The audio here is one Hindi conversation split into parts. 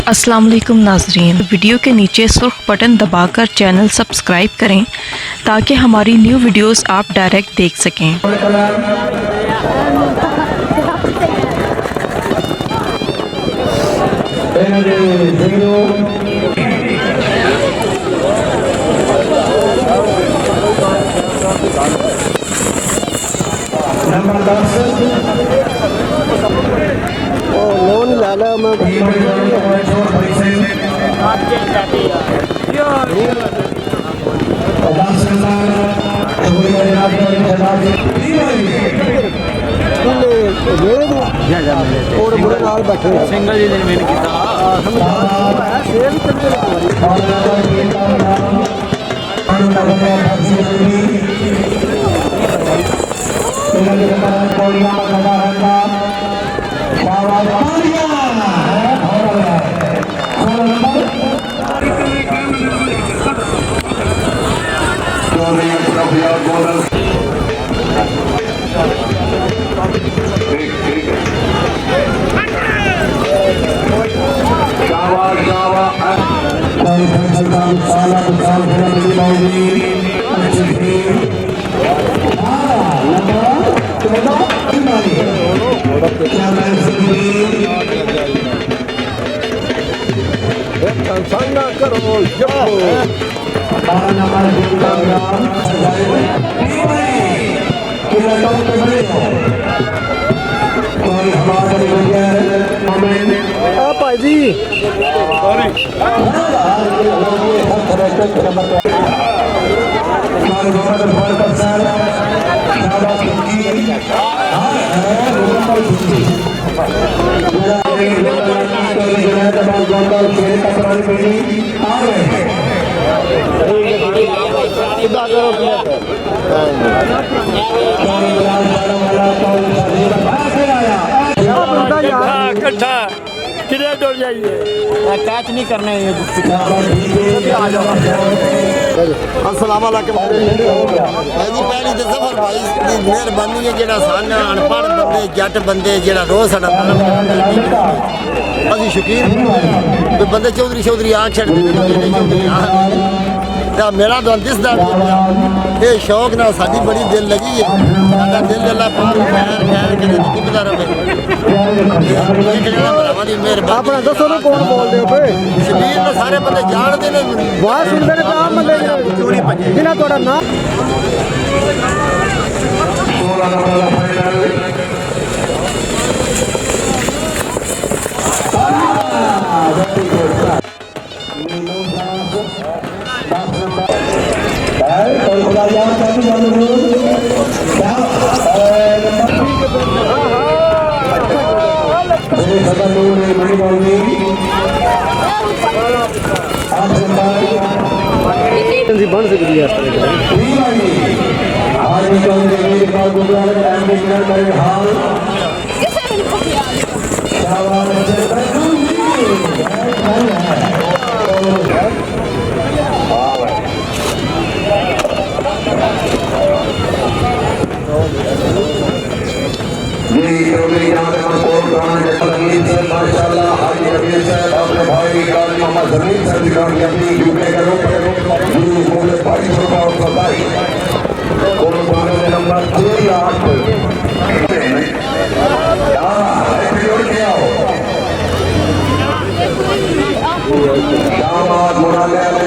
अस्सलाम वालेकुम नाज़रीन, वीडियो के नीचे सुर्ख बटन दबाकर चैनल सब्सक्राइब करें ताकि हमारी न्यू वीडियोस आप डायरेक्ट देख सकें। लोन लाला मैं और बुरे नाल बैठे सिंगल जी दिन मैंने किया संगा करो भाई जी कैच नहीं करने अस्सलाम वालेकुम जी पहली तो सफर भाई मेहरबानी है जेड़ा साना अनपढ़ बंदे जट बंदे जेड़ा रोज साडा अभी शकीर बंदे चौधरी चौधरी आ छड़ मेरा तो दिसदा ये शौक ना साडी बड़ी दिल लगी है साडा दिल अल्लाह पाक खैर खैर करे टिकदा रहे अपना दसो ना कौन बोलते हो शबीर ने सारे बंदे जानते ने बात सुनते ने आम बंदे चोरी भजे जिन्हें थोड़ा नाम बन सकती है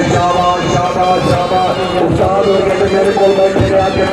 शाबाश शाबाश शाबाश उस्ताद मेरे को बैठे आके